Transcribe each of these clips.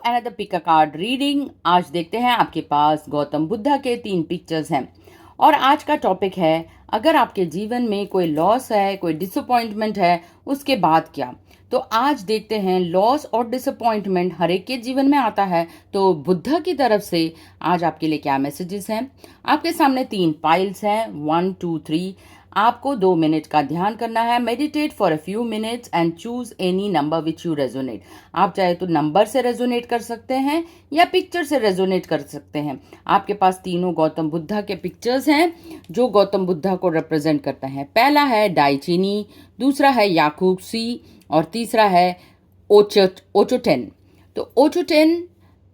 Another pick a card reading. आज देखते हैं आपके पास गौतम बुद्धा के 3 पिक्चर्स हैं और आज का टॉपिक है अगर आपके जीवन में कोई लॉस है, कोई डिसअपॉइंटमेंट है, उसके बाद क्या। तो आज देखते हैं लॉस और डिसअपॉइंटमेंट हर एक के जीवन में आता है, तो बुद्धा की तरफ से आज आपके लिए क्या मैसेजेस हैं। आपके सामने 3 पाइल्स हैं, 1 2 3। आपको 2 मिनट का ध्यान करना है। Meditate for a few minutes and choose any number which you resonate. आप चाहे तो नंबर से रेजोनेट कर सकते हैं या पिक्चर से रेजोनेट कर सकते हैं। आपके पास तीनों गौतम बुद्धा के पिक्चर्स हैं जो गौतम बुद्धा को रिप्रेजेंट करते हैं। पहला है डाइचिनी, दूसरा है याकूब सी और तीसरा है ओचोटेन। तो ओचोटेन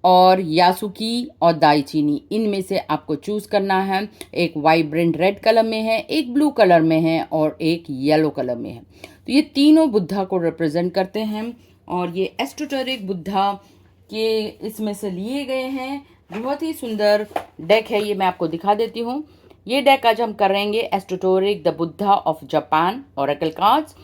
और यासुकी और दाइचीनी, इनमें से आपको चूज करना है। एक वाइब्रेंट रेड कलर में है, एक ब्लू कलर में है और एक येलो कलर में है। तो ये तीनों बुद्धा को रिप्रेजेंट करते हैं और ये एस्टोटेरिक बुद्धा के इसमें से लिए गए हैं। बहुत ही सुंदर डेक है, ये मैं आपको दिखा देती हूँ। ये डेक आज हम करेंगे esoteric the Buddha of Japan oracle cards.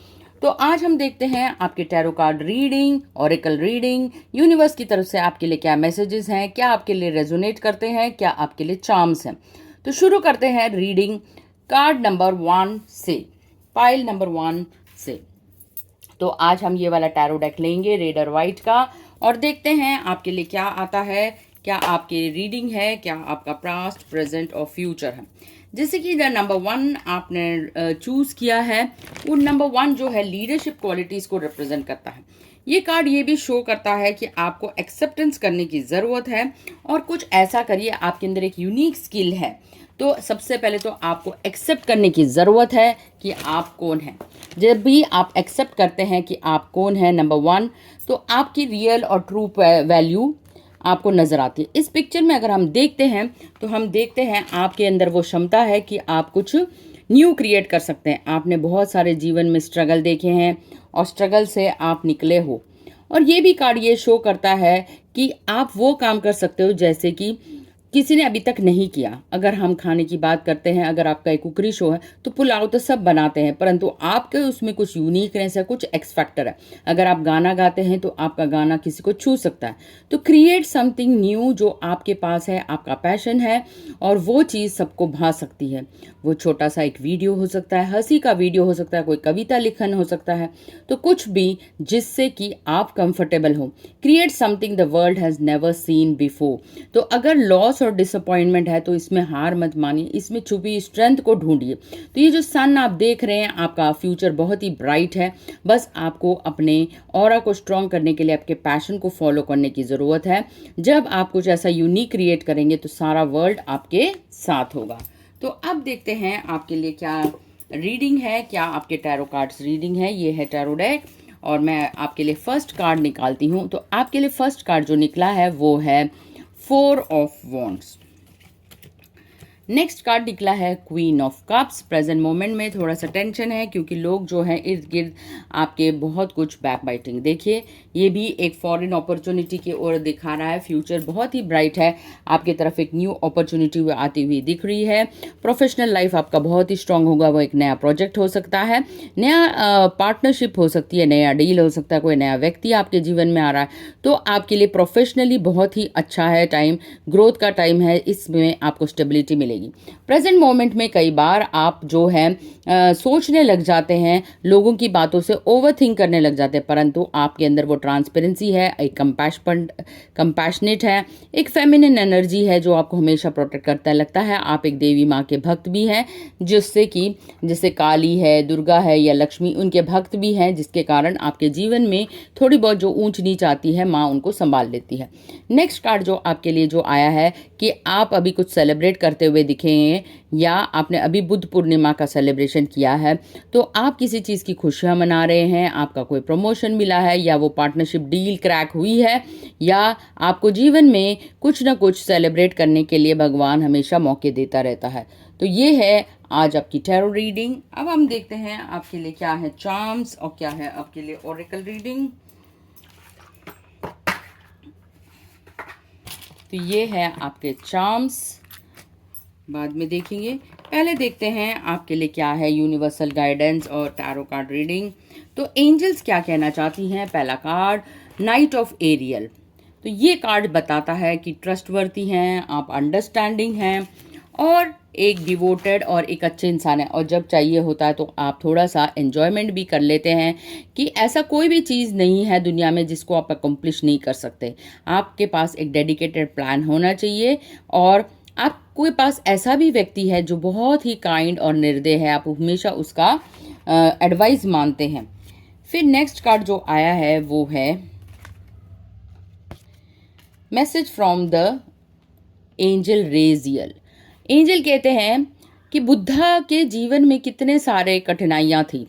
तो आज हम देखते हैं आपके tarot card reading, oracle reading, universe की तरफ से आपके लिए क्या मैसेजेस हैं, क्या आपके लिए रेजोनेट करते हैं, क्या आपके लिए चार्म्स हैं। तो शुरू करते हैं रीडिंग कार्ड नंबर 1 से, पाइल नंबर 1 से। तो आज हम ये वाला टैरो डेक लेंगे रेड और वाइट का और देखते हैं आपके लिए क्या आता है, क्या आपकी रीडिंग है, क्या आपका पास्ट, प्रेजेंट और फ्यूचर है। जैसे कि द नंबर 1 आपने चूज किया है, वो नंबर 1 जो है लीडरशिप क्वालिटीज को रिप्रेजेंट करता है। ये कार्ड ये भी शो करता है कि आपको एक्सेप्टेंस करने की ज़रूरत है और कुछ ऐसा करिए, आपके अंदर एक यूनिक स्किल है। तो सबसे पहले तो आपको एक्सेप्ट करने की ज़रूरत है कि आप कौन हैं। जब भी आप एक्सेप्ट करते हैं कि आप कौन हैं, नंबर 1, तो आपकी रियल और ट्रू वैल्यू आपको नज़र आती है। इस पिक्चर में अगर हम देखते हैं तो हम देखते हैं आपके अंदर वो क्षमता है कि आप कुछ न्यू क्रिएट कर सकते हैं। आपने बहुत सारे जीवन में स्ट्रगल देखे हैं और स्ट्रगल से आप निकले हो। और ये भी कार्ड ये शो करता है कि आप वो काम कर सकते हो जैसे कि किसी ने अभी तक नहीं किया। अगर हम खाने की बात करते हैं, अगर आपका एक कुकरी शो है तो पुलाव तो सब बनाते हैं, परंतु आपके उसमें कुछ यूनिकनेस है, कुछ एक्स फैक्टर है। अगर आप गाना गाते हैं तो आपका गाना किसी को छू सकता है। तो क्रिएट समथिंग न्यू जो आपके पास है, आपका पैशन है और वो चीज़ सबको भा सकती है। वो छोटा सा एक वीडियो हो सकता है, हंसी का वीडियो हो सकता है, कोई कविता लिखन हो सकता है, तो कुछ भी जिससे कि आप कंफर्टेबल हो। Create something the world has never seen before. तो अगर लॉस और डिसअपॉइंटमेंट है तो इसमें हार मत मानिए, इसमें छुपी स्ट्रेंथ को ढूंढिए। तो ये जो सन आप देख रहे हैं, आपका फ्यूचर बहुत ही ब्राइट है। बस आपको अपने ऑरा को स्ट्रॉन्ग करने के लिए आपके पैशन को फॉलो करने की ज़रूरत है। जब आप कुछ ऐसा यूनिक क्रिएट करेंगे तो सारा वर्ल्ड आपके साथ होगा। तो अब देखते हैं आपके लिए क्या रीडिंग है, क्या आपके टैरो कार्ड्स रीडिंग है। ये है टैरो डेक और मैं आपके लिए फर्स्ट कार्ड निकालती हूँ। तो आपके लिए फर्स्ट कार्ड जो निकला है वो है 4 ऑफ वॉन्ड्स। नेक्स्ट कार्ड निकला है queen of cups. Present moment में थोड़ा सा टेंशन है क्योंकि लोग जो हैं इर्द गिर्द आपके बहुत कुछ बैक बाइटिंग। देखिए ये भी एक फॉरेन अपॉर्चुनिटी की ओर दिखा रहा है। फ्यूचर बहुत ही ब्राइट है, आपकी तरफ एक न्यू अपॉर्चुनिटी आती हुई दिख रही है। प्रोफेशनल लाइफ आपका बहुत ही स्ट्रांग होगा, वो एक नया प्रोजेक्ट हो सकता है, नया पार्टनरशिप हो सकती है, नया डील हो सकता है, कोई नया व्यक्ति आपके जीवन में आ रहा है। तो आपके लिए प्रोफेशनली बहुत ही अच्छा है टाइम, ग्रोथ का टाइम है, इसमें आपको स्टेबिलिटी मिलेगी। प्रेजेंट मोमेंट में कई बार आप जो है सोचने लग जाते हैं, लोगों की बातों से ओवर थिंक करने लग जाते हैं, परंतु आपके अंदर वो ट्रांसपेरेंसी है, एक कंपैशनेट है, एक फेमिनिन एनर्जी है जो आपको हमेशा प्रोटेक्ट करता है। लगता है आप एक देवी माँ के भक्त भी हैं, जिससे कि जैसे काली है, दुर्गा है या लक्ष्मी, उनके भक्त भी हैं, जिसके कारण आपके जीवन में थोड़ी बहुत जो ऊंच नीच आती है माँ उनको संभाल लेती है। नेक्स्ट कार्ड जो आपके लिए जो आया है कि आप अभी कुछ सेलिब्रेट करते हुए दिखे हैं या आपने अभी बुद्ध पूर्णिमा का सेलिब्रेशन किया है, तो आप किसी चीज़ की खुशियां मना रहे हैं, आपका कोई प्रमोशन मिला है या वो पार्टनरशिप डील क्रैक हुई है, या आपको जीवन में कुछ ना कुछ सेलिब्रेट करने के लिए भगवान हमेशा मौके देता रहता है। तो ये है आज आपकी टैरो रीडिंग। अब हम देखते हैं आपके लिए क्या है चार्म्स और क्या है आपके लिए ओरेकल रीडिंग। तो ये है आपके चार्म्स, बाद में देखेंगे। पहले देखते हैं आपके लिए क्या है यूनिवर्सल गाइडेंस और टैरो कार्ड रीडिंग। तो एंजल्स क्या कहना चाहती हैं। पहला कार्ड नाइट ऑफ एरियल। तो ये कार्ड बताता है कि ट्रस्टवर्दी हैं आप, अंडरस्टैंडिंग हैं और एक डिवोटेड और एक अच्छे इंसान है। और जब चाहिए होता है तो आप थोड़ा सा एन्जॉयमेंट भी कर लेते हैं कि ऐसा कोई भी चीज़ नहीं है दुनिया में जिसको आप अकम्प्लिश नहीं कर सकते। आपके पास एक डेडिकेटेड प्लान होना चाहिए और आपके पास ऐसा भी व्यक्ति है जो बहुत ही काइंड और निर्दय है, आप हमेशा उसका एडवाइस मानते हैं। फिर नेक्स्ट कार्ड जो आया है वो है message from the angel Raziel. Angel कहते हैं कि बुद्धा के जीवन में कितने सारे कठिनाइयाँ थी,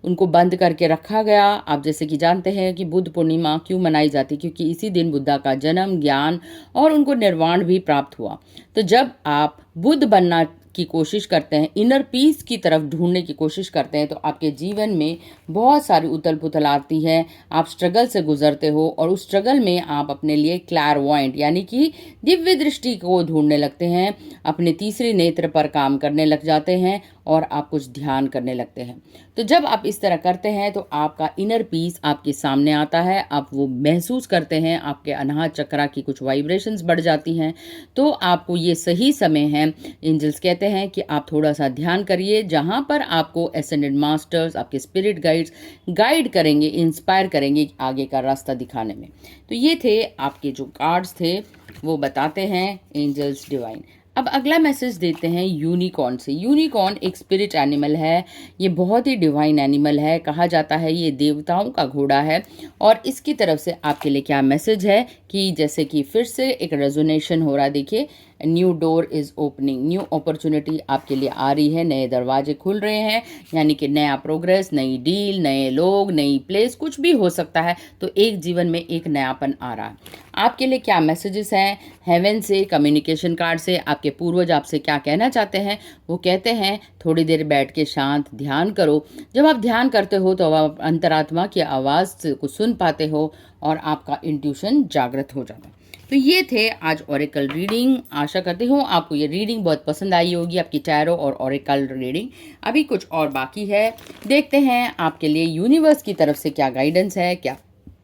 उनको बंद करके रखा गया। आप जैसे कि जानते हैं कि बुद्ध पूर्णिमा क्यों मनाई जाती, क्योंकि इसी दिन बुद्धा का जन्म, ज्ञान और उनको निर्वाण भी प्राप्त हुआ। तो जब आप बुद्ध बनना की कोशिश करते हैं, इनर पीस की तरफ ढूंढने की कोशिश करते हैं, तो आपके जीवन में बहुत सारी उथल पुथल आती है, आप स्ट्रगल से गुजरते हो और उस स्ट्रगल में आप अपने लिए क्लैरवॉयंट यानी कि दिव्य दृष्टि को ढूंढने लगते हैं, अपने तीसरे नेत्र पर काम करने लग जाते हैं और आप कुछ ध्यान करने लगते हैं। तो जब आप इस तरह करते हैं तो आपका इनर पीस आपके सामने आता है, आप वो महसूस करते हैं, आपके अनाहत चक्रा की कुछ वाइब्रेशंस बढ़ जाती हैं। तो आपको ये सही समय है, एंजल्स कहते हैं कि आप थोड़ा सा ध्यान करिए, जहाँ पर आपको एसेंडेड मास्टर्स, आपके स्पिरिट गाइड्स गाइड करेंगे, इंस्पायर करेंगे आगे का रास्ता दिखाने में। तो ये थे आपके जो कार्ड्स थे, वो बताते हैं एंजल्स डिवाइन। अब अगला मैसेज देते हैं यूनिकॉर्न से। यूनिकॉर्न एक स्पिरिट एनिमल है, ये बहुत ही डिवाइन एनिमल है, कहा जाता है ये देवताओं का घोड़ा है। और इसकी तरफ से आपके लिए क्या मैसेज है कि जैसे कि फिर से एक रेजोनेशन हो रहा है, देखिए new door is opening, new opportunity आपके लिए आ रही है, नए दरवाजे खुल रहे हैं, यानी कि नया प्रोग्रेस, नई डील, नए लोग, नई प्लेस, कुछ भी हो सकता है। तो एक जीवन में एक नयापन आ रहा है। आपके लिए क्या मैसेजेस हैं हेवन से, कम्युनिकेशन कार्ड से, आपके पूर्वज आपसे क्या कहना चाहते हैं? वो कहते हैं थोड़ी देर बैठ के शांत ध्यान करो। जब आप ध्यान करते हो तो आप अंतरात्मा की आवाज़ को सुन पाते हो और आपका इंट्यूशन जागृत हो जाता है। तो ये थे आज ओरेकल रीडिंग। आशा करती हूँ आपको ये रीडिंग बहुत पसंद आई होगी, आपकी टैरो और ओरेकल रीडिंग। अभी कुछ और बाकी है, देखते हैं आपके लिए यूनिवर्स की तरफ से क्या गाइडेंस है, क्या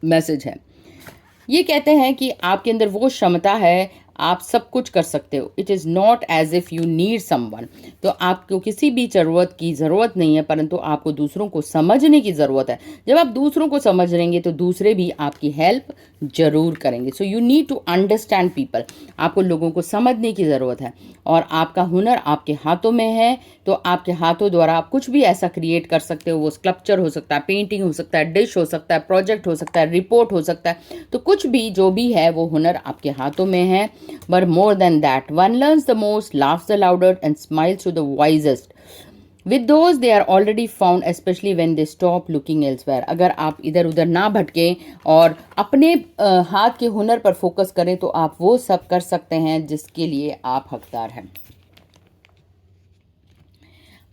मैसेज है। ये कहते हैं कि आपके अंदर वो क्षमता है, आप सब कुछ कर सकते हो। It is not as if you need someone. तो आपको किसी भी ज़रूरत की ज़रूरत नहीं है, परंतु आपको दूसरों को समझने की ज़रूरत है। जब आप दूसरों को समझ लेंगे तो दूसरे भी आपकी हेल्प जरूर करेंगे। So you need to understand people. आपको लोगों को समझने की ज़रूरत है और आपका हुनर आपके हाथों में है। तो आपके हाथों द्वारा आप कुछ भी ऐसा क्रिएट कर सकते हो। वो स्कल्पचर हो सकता है, पेंटिंग हो सकता है, डिश हो सकता है, प्रोजेक्ट हो सकता है, रिपोर्ट हो सकता है। तो कुछ भी जो भी है वो हुनर आपके हाथों में है। But more than that, one learns the most, laughs the loudest, and smiles to the wisest. With those they are already found, especially when they stop looking elsewhere. अगर आप इधर उधर ना भटकें और अपने हाथ के हुनर पर फोकस करें तो आप वो सब कर सकते हैं जिसके लिए आप हकदार हैं।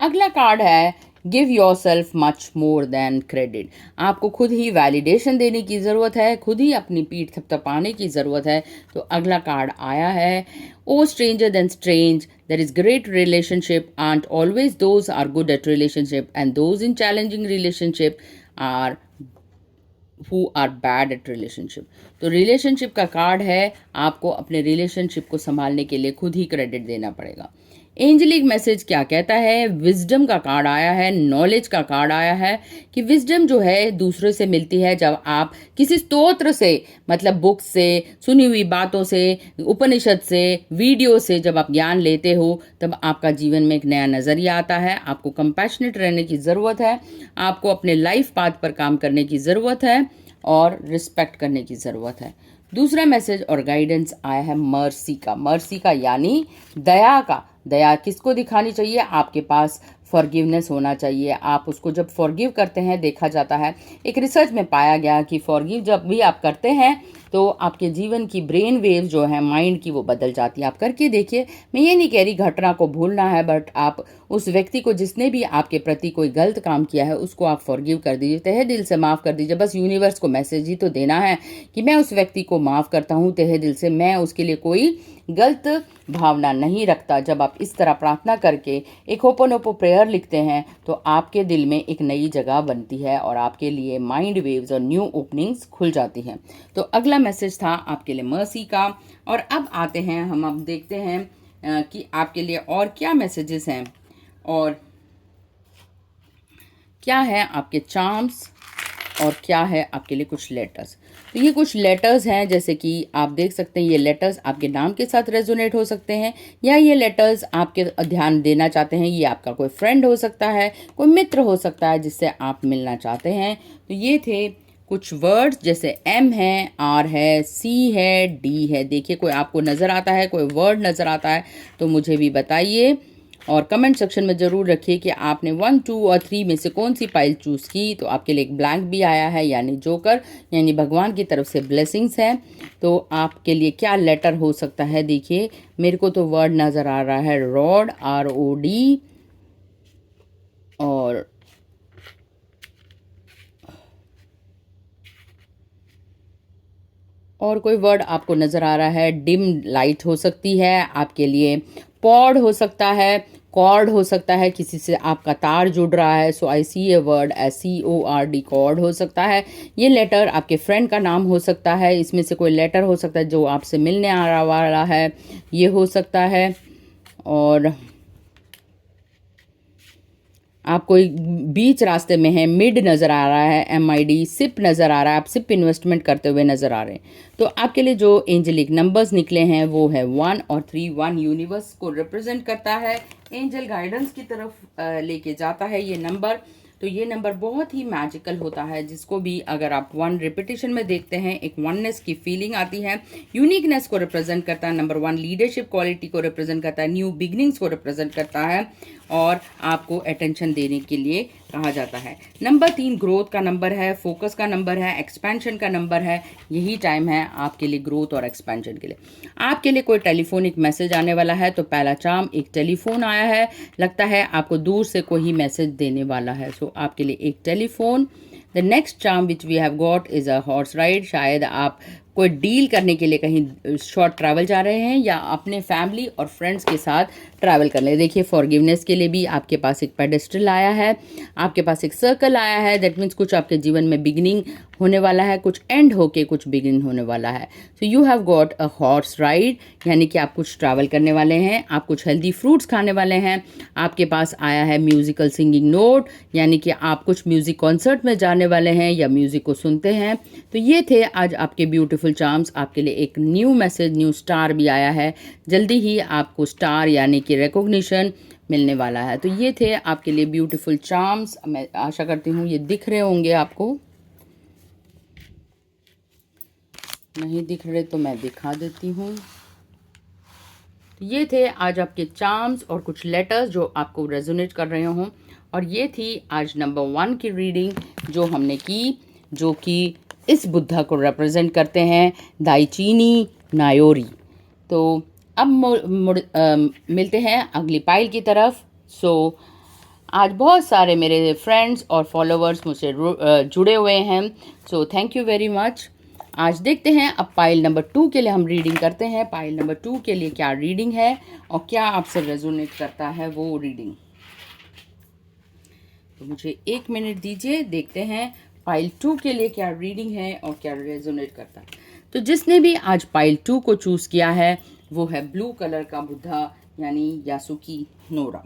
अगला कार्ड है give your self much more than credit. आपको खुद ही वैलिडेशन देने की ज़रूरत है, खुद ही अपनी पीठ थपथपाने की ज़रूरत है। तो अगला कार्ड आया है O stranger than strange, there is great relationship and always those are good at relationship and those in challenging relationship are who are bad at relationship। तो रिलेशनशिप का कार्ड है, आपको अपने रिलेशनशिप को संभालने के लिए खुद ही क्रेडिट देना पड़ेगा। एंजेलिक मैसेज क्या कहता है? विजडम का कार्ड आया है, नॉलेज का कार्ड आया है कि विजडम जो है दूसरों से मिलती है जब आप किसी स्तोत्र से, मतलब बुक से, सुनी हुई बातों से, उपनिषद से, वीडियो से जब आप ज्ञान लेते हो तब आपका जीवन में एक नया नज़रिया आता है। आपको कंपैशनेट रहने की ज़रूरत है, आपको अपने लाइफ पाथ पर काम करने की ज़रूरत है और रिस्पेक्ट करने की ज़रूरत है। दूसरा मैसेज और गाइडेंस आया है मर्सी का। मर्सी का यानी दया का। दया किसको दिखानी चाहिए? आपके पास फॉरगिवनेस होना चाहिए। आप उसको जब फॉरगिव करते हैं, देखा जाता है, एक रिसर्च में पाया गया कि फॉरगिव जब भी आप करते हैं तो आपके जीवन की ब्रेन वेव जो है माइंड की वो बदल जाती है। आप करके देखिए। मैं ये नहीं कह रही घटना को भूलना है, बट आप उस व्यक्ति को जिसने भी आपके प्रति कोई गलत काम किया है उसको आप फॉरगिव कर दीजिए, तहे दिल से माफ़ कर दीजिए। बस यूनिवर्स को मैसेज ही तो देना है कि मैं उस व्यक्ति को माफ़ करता हूँ तहे दिल से, मैं उसके लिए कोई गलत भावना नहीं रखता। जब आप इस तरह प्रार्थना करके एक होपोनोपो प्रेयर लिखते हैं तो आपके दिल में एक नई जगह बनती है और आपके लिए माइंड वेव्स और न्यू ओपनिंग्स खुल जाती हैं। तो अगला मैसेज था आपके लिए मर्सी का। और अब आते हैं हम, अब देखते हैं कि आपके लिए और क्या मैसेजेस हैं और क्या है आपके चार्म्स और क्या है आपके लिए कुछ लेटर्स। तो ये कुछ लेटर्स हैं, जैसे कि आप देख सकते हैं ये लेटर्स आपके नाम के साथ रेजोनेट हो सकते हैं, या ये लेटर्स आपके ध्यान देना चाहते हैं, ये आपका कोई फ्रेंड हो सकता है, कोई मित्र हो सकता है जिससे आप मिलना चाहते हैं। तो ये थे कुछ वर्ड्स, जैसे M है, R है, C है, D है। देखिए कोई आपको नज़र आता है, कोई वर्ड नज़र आता है तो मुझे भी बताइए और कमेंट सेक्शन में ज़रूर रखिए कि आपने 1, 2 और 3 में से कौन सी पाइल चूज़ की। तो आपके लिए एक ब्लैंक भी आया है, यानी जोकर, यानी भगवान की तरफ से ब्लेसिंग्स है। तो आपके लिए क्या लेटर हो सकता है? देखिए मेरे को तो वर्ड नज़र आ रहा है रॉड, ROD, और कोई वर्ड आपको नज़र आ रहा है डिम लाइट हो सकती है आपके लिए, पॉड हो सकता है, कॉर्ड हो सकता है, किसी से आपका तार जुड़ रहा है। सो आई सी ए वर्ड CORD, कॉर्ड हो सकता है। ये लेटर आपके फ्रेंड का नाम हो सकता है, इसमें से कोई लेटर हो सकता है जो आपसे मिलने आ रहा वाला है, ये हो सकता है। और आप कोई बीच रास्ते में हैं, मिड नज़र आ रहा है, MID, सिप नज़र आ रहा है, आप सिप इन्वेस्टमेंट करते हुए नज़र आ रहे हैं। तो आपके लिए जो एंजलिक नंबर्स निकले हैं वो है 1 और 3। 1 यूनिवर्स को रिप्रेजेंट करता है, एंजल गाइडेंस की तरफ लेके जाता है ये नंबर। तो ये नंबर बहुत ही मैजिकल होता है, जिसको भी अगर आप 1 रिपीटिशन में देखते हैं एक वननेस की फीलिंग आती है। यूनिकनेस को रिप्रेजेंट करता है नंबर 1, लीडरशिप क्वालिटी को रिप्रेजेंट करता है, न्यू बिगनिंग्स को रिप्रेजेंट करता है और आपको अटेंशन देने के लिए कहा जाता है। नंबर 3 ग्रोथ का नंबर है, फोकस का नंबर है, एक्सपेंशन का नंबर है। यही टाइम है आपके लिए ग्रोथ और एक्सपेंशन के लिए। आपके लिए कोई टेलीफोनिक मैसेज आने वाला है, तो पहला चार्म एक टेलीफोन आया है, लगता है आपको दूर से कोई मैसेज देने वाला है। सो आपके लिए एक telephone. The next charm which we have got is a horse ride. शायद आप कोई डील करने के लिए कहीं शॉर्ट ट्रैवल जा रहे हैं या अपने फैमिली और फ्रेंड्स के साथ ट्रैवल कर ले। देखिए फॉरगिवनेस के लिए भी आपके पास एक पेडेस्टल आया है, आपके पास एक सर्कल आया है। दैट मीन्स कुछ आपके जीवन में बिगिनिंग होने वाला है, कुछ एंड होके कुछ बिगिन होने वाला है। सो you have got a horse ride, यानी कि आप कुछ ट्रैवल करने वाले हैं, आप कुछ हेल्दी फ्रूट्स खाने वाले हैं। आपके पास आया है म्यूजिकल सिंगिंग नोट, यानी कि आप कुछ म्यूजिक कॉन्सर्ट में जाने वाले हैं या म्यूजिक को सुनते हैं। तो ये थे आज आपके ब्यूटीफुल चार्म्स। आपके लिए एक न्यू मैसेज, न्यू स्टार भी आया है। जल्दी ही आपको स्टार यानी कि रिकॉग्निशन मिलने वाला है। तो ये थे आपके लिए ब्यूटीफुल चार्म्स। मैं आशा करती हूँ ये दिख रहे होंगे आपको। नहीं दिख रहे तो मैं दिखा देती हूँ। ये थे आज आपके चार्म्स और कुछ लेटर्स जो आपको रेजोनेट कर रहे हों। और ये थी आज नंबर 1 की रीडिंग जो हमने की, जो कि इस बुद्धा को रिप्रेजेंट करते हैं, दाइचीनी नायोरी। तो अब मिलते हैं अगली पाइल की तरफ। सो आज बहुत सारे मेरे फ्रेंड्स और फॉलोअर्स मुझसे जुड़े हुए हैं। सो थैंक यू वेरी मच। आज देखते हैं अब पाइल नंबर 2 के लिए हम रीडिंग करते हैं। पाइल नंबर 2 के लिए क्या रीडिंग है और क्या आपसे रेजोनेट करता है वो रीडिंग। तो मुझे 1 मिनट दीजिए, देखते हैं पाइल 2 के लिए क्या रीडिंग है और क्या रेजोनेट करता है। तो जिसने भी आज पाइल 2 को चूज किया है वो है ब्लू कलर का बुद्धा, यानी यासुकी नोरा।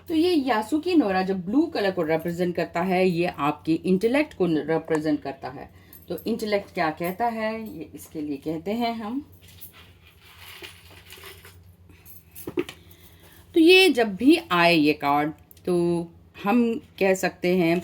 तो ये यासुकी नोरा जब ब्लू कलर को रिप्रेजेंट करता है, ये आपके इंटेलेक्ट को रिप्रेजेंट करता है। तो इंटेलेक्ट क्या कहता है ये इसके लिए कहते हैं हम। तो ये जब भी आए ये कार्ड, तो हम कह सकते हैं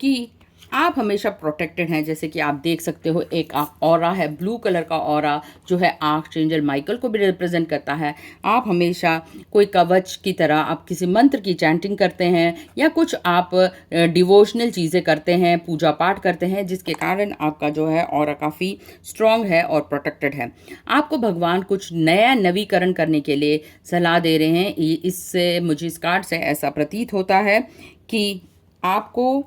कि आप हमेशा प्रोटेक्टेड हैं। जैसे कि आप देख सकते हो एक ऑरा है, ब्लू कलर का ऑरा, जो है आर्कचेंजर माइकल को भी रिप्रेजेंट करता है। आप हमेशा कोई कवच की तरह आप किसी मंत्र की चैंटिंग करते हैं या कुछ आप डिवोशनल चीज़ें करते हैं, पूजा पाठ करते हैं, जिसके कारण आपका जो है ऑरा काफ़ी स्ट्रॉन्ग है और प्रोटेक्टेड है। आपको भगवान कुछ नया नवीकरण करने के लिए सलाह दे रहे हैं। इससे मुझे इस कार्ड से ऐसा प्रतीत होता है कि आपको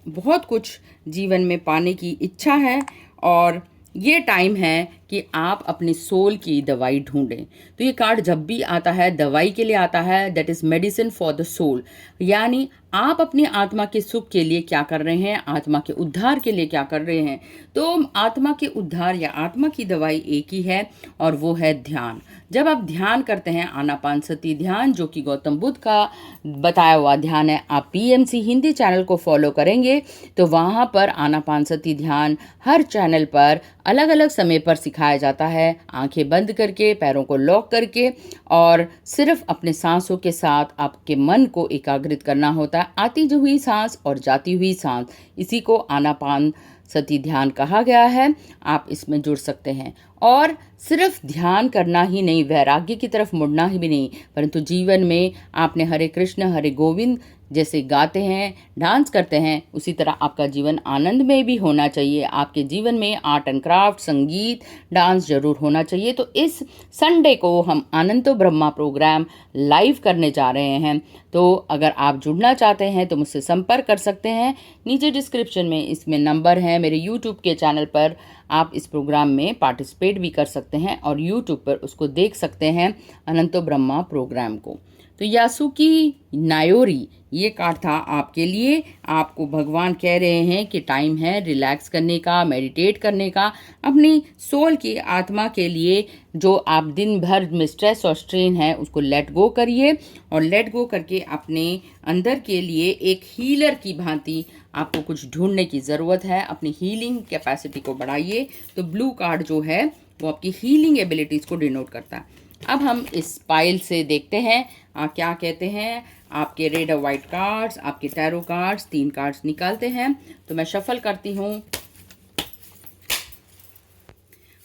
बहुत कुछ जीवन में पाने की इच्छा है और ये टाइम है कि आप अपनी सोल की दवाई ढूंढें। तो ये कार्ड जब भी आता है दवाई के लिए आता है, that is medicine for the soul, यानी आप अपनी आत्मा के सुख के लिए क्या कर रहे हैं, आत्मा के उद्धार के लिए क्या कर रहे हैं। तो आत्मा के उद्धार या आत्मा की दवाई एक ही है और वो है ध्यान। जब आप ध्यान करते हैं, आनापानसती ध्यान जो कि गौतम बुद्ध का बताया हुआ ध्यान है, आप पीएमसी हिंदी चैनल को फॉलो करेंगे तो वहाँ पर आनापानसती ध्यान हर चैनल पर अलग अलग समय पर सिखाया जाता है, आंखें बंद करके, पैरों को लॉक करके, और सिर्फ अपने सांसों के साथ आपके मन को एकाग्रित करना होता है। आती हुई सांस और जाती हुई सांस, इसी को आनापान सती ध्यान कहा गया है। आप इसमें जुड़ सकते हैं और सिर्फ ध्यान करना ही नहीं, वैराग्य की तरफ मुड़ना ही भी नहीं, परंतु जीवन में आपने हरे कृष्ण हरे गोविंद जैसे गाते हैं, डांस करते हैं, उसी तरह आपका जीवन आनंद में भी होना चाहिए। आपके जीवन में आर्ट एंड क्राफ्ट, संगीत, डांस जरूर होना चाहिए। तो इस संडे को हम अनंतो ब्रह्मा प्रोग्राम लाइव करने जा रहे हैं। तो अगर आप जुड़ना चाहते हैं तो मुझसे संपर्क कर सकते हैं। नीचे डिस्क्रिप्शन में इसमें नंबर है। मेरे यूट्यूब के चैनल पर आप इस प्रोग्राम में पार्टिसिपेट भी कर सकते हैं और यूट्यूब पर उसको देख सकते हैं, अनंतो ब्रह्मा प्रोग्राम को। तो यासुकी नायोरी ये कार्ड था आपके लिए। आपको भगवान कह रहे हैं कि टाइम है रिलैक्स करने का, मेडिटेट करने का, अपनी सोल की आत्मा के लिए। जो आप दिन भर में स्ट्रेस और स्ट्रेन है उसको लेट गो करिए और लेट गो करके अपने अंदर के लिए एक हीलर की भांति आपको कुछ ढूंढने की ज़रूरत है। अपनी हीलिंग कैपेसिटी को बढ़ाइए। तो ब्लू कार्ड जो है वो आपकी हीलिंग एबिलिटीज़ को डिनोट करता है। अब हम इस पाइल से देखते हैं क्या कहते हैं आपके रेड और वाइट कार्ड्स, आपके टैरो कार्ड्स। 3 कार्ड्स निकालते हैं। तो मैं शफल करती हूँ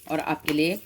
और आपके लिए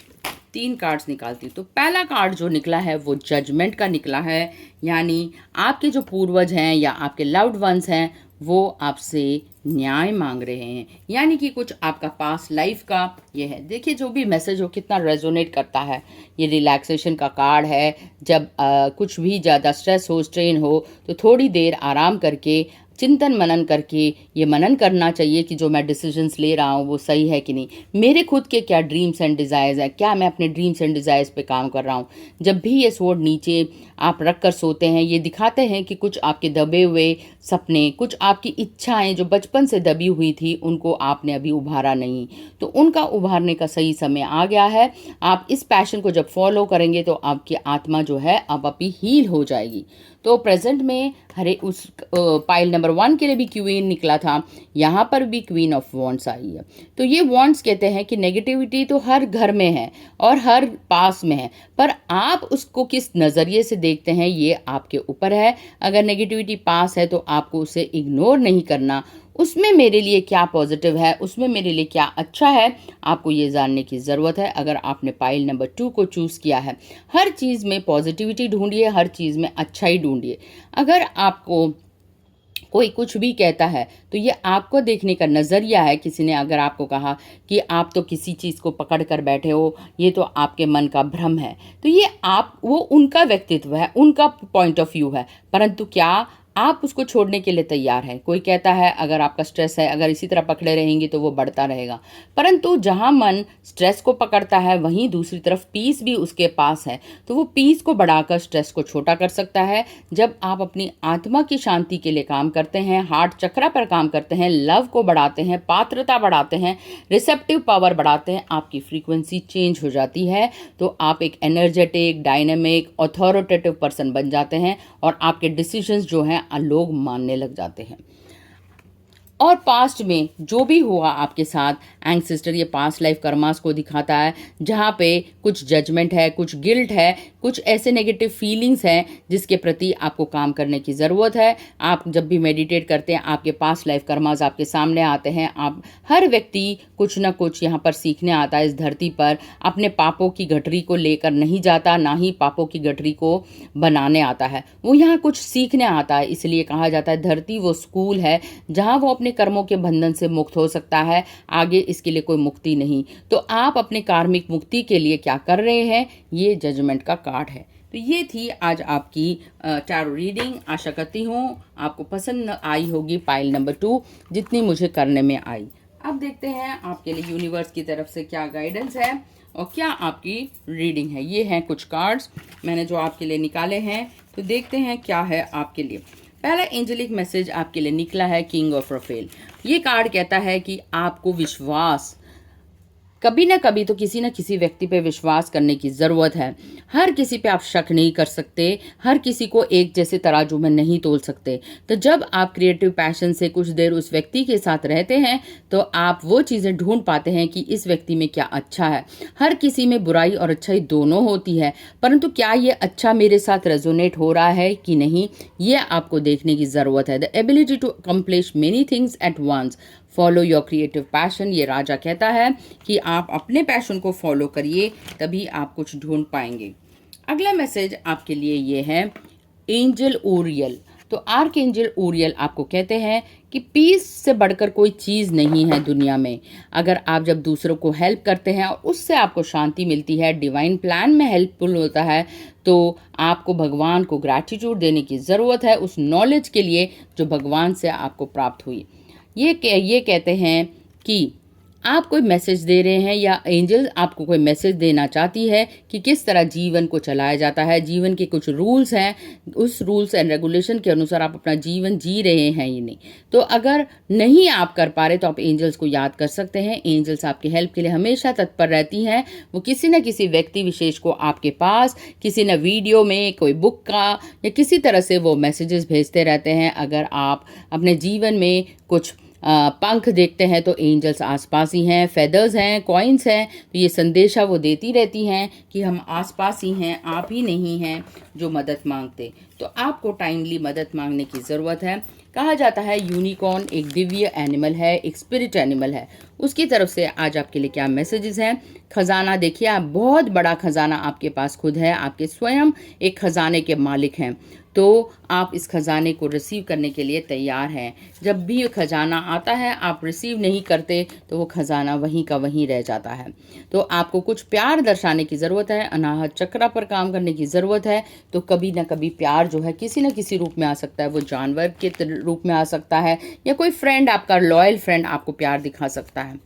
3 कार्ड्स निकालती हूँ। तो पहला कार्ड जो निकला है वो जजमेंट का निकला है, यानी आपके जो पूर्वज हैं या आपके लव्ड वंस हैं वो आपसे न्याय मांग रहे हैं, यानी कि कुछ आपका पास लाइफ का ये है। देखिए जो भी मैसेज हो कितना रेजोनेट करता है। ये रिलैक्सेशन का कार्ड है। जब कुछ भी ज़्यादा स्ट्रेस हो, स्ट्रेन हो, तो थोड़ी देर आराम करके चिंतन मनन करके ये मनन करना चाहिए कि जो मैं डिसीजंस ले रहा हूँ वो सही है कि नहीं, मेरे खुद के क्या ड्रीम्स एंड डिज़ायर्स हैं, क्या मैं अपने ड्रीम्स एंड डिज़ायर्स पे काम कर रहा हूँ। जब भी ये स्वॉर्ड नीचे आप रख कर सोते हैं, ये दिखाते हैं कि कुछ आपके दबे हुए सपने, कुछ आपकी इच्छाएं जो बचपन से दबी हुई थी उनको आपने अभी उभारा नहीं, तो उनका उभारने का सही समय आ गया है। आप इस पैशन को जब फॉलो करेंगे तो आपकी आत्मा जो है अब आप ही हील हो जाएगी। तो प्रेजेंट में हरे उस पाइल नंबर 1 के लिए भी क्वीन निकला था, यहाँ पर भी क्वीन ऑफ वॉन्ड्स आई है। तो ये वॉन्ड्स कहते हैं कि नेगेटिविटी तो हर घर में है और हर पास में है, पर आप उसको किस नज़रिए से देखते हैं ये आपके ऊपर है। अगर नेगेटिविटी पास है तो आपको उसे इग्नोर नहीं करना, उसमें मेरे लिए क्या पॉजिटिव है, उसमें मेरे लिए क्या अच्छा है, आपको ये जानने की ज़रूरत है। अगर आपने पाइल नंबर 2 को चूज़ किया है, हर चीज़ में पॉजिटिविटी ढूंढिए, हर चीज़ में अच्छाई ढूंढिए। अगर आपको कोई कुछ भी कहता है तो ये आपको देखने का नज़रिया है। किसी ने अगर आपको कहा कि आप तो किसी चीज़ को पकड़ कर बैठे हो, ये तो आपके मन का भ्रम है, तो ये आप वो उनका व्यक्तित्व है, उनका पॉइंट ऑफ व्यू है, परंतु क्या आप उसको छोड़ने के लिए तैयार हैं। कोई कहता है अगर आपका स्ट्रेस है, अगर इसी तरह पकड़े रहेंगे तो वो बढ़ता रहेगा, परंतु जहां मन स्ट्रेस को पकड़ता है वहीं दूसरी तरफ पीस भी उसके पास है, तो वो पीस को बढ़ाकर स्ट्रेस को छोटा कर सकता है। जब आप अपनी आत्मा की शांति के लिए काम करते हैं, हार्ट चक्रा पर काम करते हैं, लव को बढ़ाते हैं, पात्रता बढ़ाते हैं, रिसेप्टिव पावर बढ़ाते हैं, आपकी फ्रीक्वेंसी चेंज हो जाती है। तो आप एक एनर्जेटिक, डायनेमिक, अथॉरिटेटिव पर्सन बन जाते हैं और आपके डिसीजंस जो हैं लोग मानने लग जाते हैं। और पास्ट में जो भी हुआ आपके साथ, एंसेस्टर ये पास्ट लाइफ कर्मास को दिखाता है, जहाँ पे कुछ जजमेंट है, कुछ गिल्ट है, कुछ ऐसे नेगेटिव फीलिंग्स हैं जिसके प्रति आपको काम करने की ज़रूरत है। आप जब भी मेडिटेट करते हैं आपके पास्ट लाइफ कर्मास आपके सामने आते हैं। आप हर व्यक्ति कुछ ना कुछ यहाँ पर सीखने आता है। इस धरती पर अपने पापों की गठरी को लेकर नहीं जाता, ना ही पापों की गठरी को बनाने आता है, वो यहाँ कुछ सीखने आता है। इसलिए कहा जाता है धरती वो स्कूल है जहाँ वो अपने कर्मों के बंधन से मुक्त हो सकता है, आगे इसके लिए कोई मुक्ति नहीं। तो आप अपने कार्मिक मुक्ति के लिए क्या कर रहे हैं, ये जजमेंट का कार्ड है। तो ये थी आज आपकी टैरो रीडिंग। आशा करती हूँ आपको पसंद आई होगी पाइल नंबर 2 जितनी मुझे करने में आई। अब देखते हैं आपके लिए यूनिवर्स की तरफ से क्या गाइडेंस है और क्या आपकी रीडिंग है। ये हैं कुछ कार्ड्स मैंने जो आपके लिए निकाले हैं, तो देखते हैं क्या है आपके लिए। पहला एंजेलिक मैसेज आपके लिए निकला है किंग ऑफ रफेल। ये कार्ड कहता है कि आपको विश्वास, कभी ना कभी तो किसी न किसी व्यक्ति पे विश्वास करने की ज़रूरत है। हर किसी पे आप शक नहीं कर सकते, हर किसी को एक जैसे तराजू में नहीं तोल सकते। तो जब आप क्रिएटिव पैशन से कुछ देर उस व्यक्ति के साथ रहते हैं तो आप वो चीज़ें ढूंढ पाते हैं कि इस व्यक्ति में क्या अच्छा है। हर किसी में बुराई और अच्छाई दोनों होती है, परंतु क्या ये अच्छा मेरे साथ रेजोनेट हो रहा है कि नहीं, ये आपको देखने की ज़रूरत है। The ability to accomplish many things at once, follow your creative passion. ये राजा कहता है कि आप अपने पैशन को फॉलो करिए, तभी आप कुछ ढूंढ पाएंगे। अगला मैसेज आपके लिए ये है एंजल ऊरियल। तो आर्क एंजल ऊरियल आपको कहते हैं कि पीस से बढ़कर कोई चीज़ नहीं है दुनिया में। अगर आप जब दूसरों को हेल्प करते हैं और उससे आपको शांति मिलती है, डिवाइन प्लान में हेल्पफुल होता है, तो आपको भगवान को ग्रैटिट्यूड देने की ज़रूरत है उस नॉलेज के लिए जो भगवान से आपको प्राप्त हुई। ये कहते हैं कि आप कोई मैसेज दे रहे हैं या एंजल आपको कोई मैसेज देना चाहती है कि किस तरह जीवन को चलाया जाता है। जीवन के कुछ रूल्स हैं, उस रूल्स एंड रेगुलेशन के अनुसार आप अपना जीवन जी रहे हैं ही नहीं। तो अगर नहीं आप कर पा रहे तो आप एंजल्स को याद कर सकते हैं। एंजल्स आपकी हेल्प के लिए हमेशा तत्पर रहती हैं। वो किसी न किसी व्यक्ति विशेष को आपके पास किसी न वीडियो में, कोई बुक का या किसी तरह से वो मैसेजेस भेजते रहते हैं। अगर आप अपने जीवन में कुछ पंख देखते हैं तो एंजल्स आसपास ही हैं, फेदर्स हैं, कॉइन्स हैं, तो ये संदेशा वो देती रहती हैं कि हम आसपास ही हैं, आप ही नहीं हैं जो मदद मांगते। तो आपको टाइमली मदद मांगने की ज़रूरत है। कहा जाता है यूनिकॉर्न एक दिव्य एनिमल है, एक स्पिरिट एनिमल है। उसकी तरफ से आज आपके लिए क्या मैसेजेस हैं। खजाना देखिए, आप बहुत बड़ा खजाना आपके पास खुद है, आपके स्वयं एक खजाने के मालिक हैं, तो आप इस खजाने को रिसीव करने के लिए तैयार हैं। जब भी खजाना आता है आप रिसीव नहीं करते तो वो खजाना वहीं का वहीं रह जाता है। तो आपको कुछ प्यार दर्शाने की ज़रूरत है, अनाहत चक्र पर काम करने की ज़रूरत है। तो कभी ना कभी प्यार जो है किसी न किसी रूप में आ सकता है, वो जानवर के रूप में आ सकता है या कोई फ्रेंड, आपका लॉयल फ्रेंड आपको प्यार दिखा सकता है।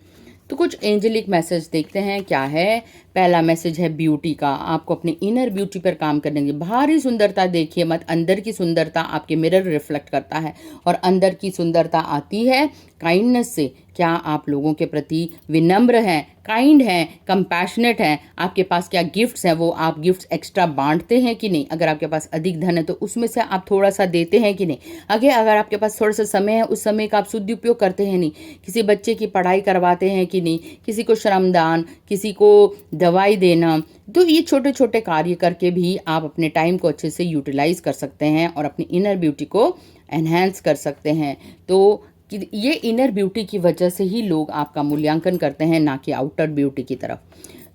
तो कुछ एंजेलिक मैसेज देखते हैं क्या है। पहला मैसेज है ब्यूटी का। आपको अपनी इनर ब्यूटी पर काम करने की, बाहरी सुंदरता देखिए मत, अंदर की सुंदरता आपके मिरर रिफ्लेक्ट करता है और अंदर की सुंदरता आती है काइंडनेस से। क्या आप लोगों के प्रति विनम्र हैं, काइंड हैं, कंपैशनेट हैं? आपके पास क्या गिफ्ट्स हैं, वो आप गिफ्ट्स एक्स्ट्रा बांटते हैं कि नहीं? अगर आपके पास अधिक धन है तो उसमें से आप थोड़ा सा देते हैं कि नहीं? अगर आपके पास थोड़ा सा समय है, उस समय का आप सदुपयोग करते हैं नहीं? किसी बच्चे की पढ़ाई करवाते हैं कि नहीं? किसी को श्रमदान, किसी को दवाई देना। तो ये छोटे छोटे कार्य करके भी आप अपने टाइम को अच्छे से यूटिलाइज कर सकते हैं और अपनी इनर ब्यूटी को एनहेंस कर सकते हैं। तो ये इनर ब्यूटी की वजह से ही लोग आपका मूल्यांकन करते हैं, ना कि आउटर ब्यूटी की तरफ।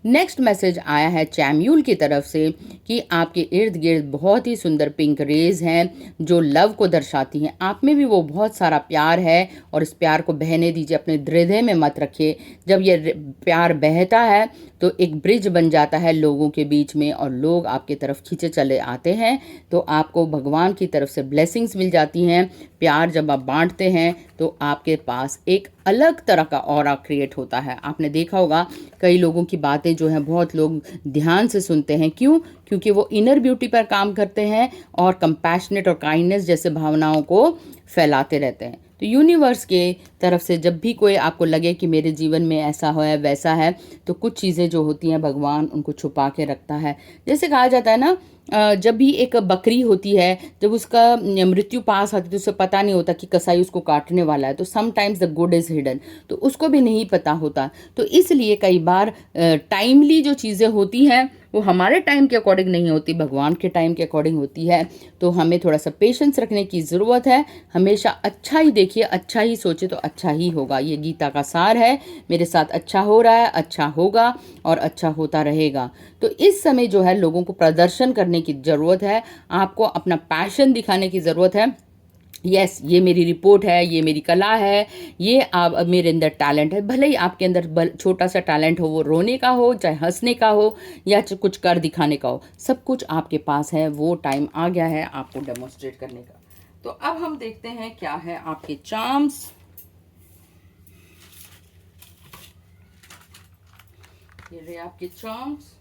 नेक्स्ट मैसेज आया है चैम्यूल की तरफ से कि आपके इर्द गिर्द बहुत ही सुंदर पिंक रेज हैं जो लव को दर्शाती हैं। आप में भी वो बहुत सारा प्यार है और इस प्यार को बहने दीजिए, अपने हृदय में मत रखिए। जब ये प्यार बहता है तो एक ब्रिज बन जाता है लोगों के बीच में और लोग आपकी तरफ खींचे चले आते हैं। तो आपको भगवान की तरफ से ब्लेसिंग्स मिल जाती हैं। प्यार जब आप बांटते हैं तो आपके पास एक अलग तरह का ऑरा क्रिएट होता है। आपने देखा होगा कई लोगों की बातें जो हैं बहुत लोग ध्यान से सुनते हैं। क्यों? क्योंकि वो इनर ब्यूटी पर काम करते हैं और कंपैशनेट और काइंडनेस जैसे भावनाओं को फैलाते रहते हैं। तो यूनिवर्स के तरफ से जब भी कोई आपको लगे कि मेरे जीवन में ऐसा है वैसा है, तो कुछ चीज़ें जो होती हैं भगवान उनको छुपा के रखता है। जैसे कहा जाता है ना, जब भी एक बकरी होती है, जब उसका मृत्यु पास आती है तो उसे पता नहीं होता कि कसाई उसको काटने वाला है। तो sometimes the good is hidden, तो उसको भी नहीं पता होता। तो इसलिए कई बार टाइमली जो चीज़ें होती हैं वो हमारे टाइम के अकॉर्डिंग नहीं होती, भगवान के टाइम के अकॉर्डिंग होती है। तो हमें थोड़ा सा पेशेंस रखने की ज़रूरत है। हमेशा अच्छा ही देखिए, अच्छा ही सोचे तो अच्छा ही होगा। ये गीता का सार है। मेरे साथ अच्छा हो रहा है, अच्छा होगा और अच्छा होता रहेगा। तो इस समय जो है लोगों को प्रदर्शन करने की ज़रूरत है, आपको अपना पैशन दिखाने की ज़रूरत है। यस, ये मेरी रिपोर्ट है, ये मेरी कला है, ये आप मेरे अंदर टैलेंट है। भले ही आपके अंदर छोटा सा टैलेंट हो, वो रोने का हो, चाहे हंसने का हो या कुछ कर दिखाने का हो, सब कुछ आपके पास है। वो टाइम आ गया है आपको डेमोन्स्ट्रेट करने का। तो अब हम देखते हैं क्या है आपके चार्म्स। ये रहे आपके चार्म्स।